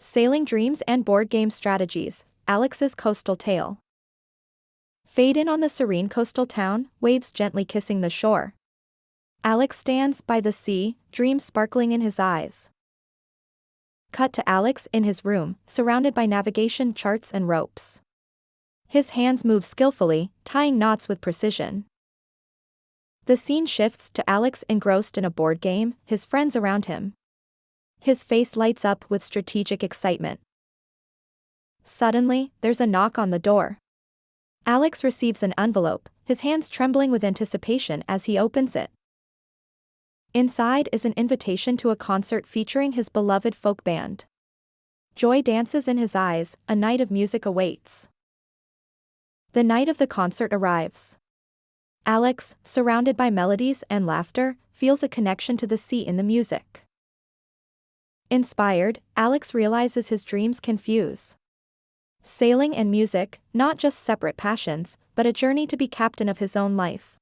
Sailing Dreams and Board Game Strategies, Alex's Coastal Tale. Fade in on the serene coastal town, waves gently kissing the shore. Alex stands by the sea, dreams sparkling in his eyes. Cut to Alex in his room, surrounded by navigation charts and ropes. His hands move skillfully, tying knots with precision. The scene shifts to Alex engrossed in a board game, his friends around him. His face lights up with strategic excitement. Suddenly, there's a knock on the door. Alex receives an envelope, his hands trembling with anticipation as he opens it. Inside is an invitation to a concert featuring his beloved folk band. Joy dances in his eyes, a night of music awaits. The night of the concert arrives. Alex, surrounded by melodies and laughter, feels a connection to the sea in the music. Inspired, Alex realizes his dreams can fuse. Sailing and music, not just separate passions, but a journey to be captain of his own life.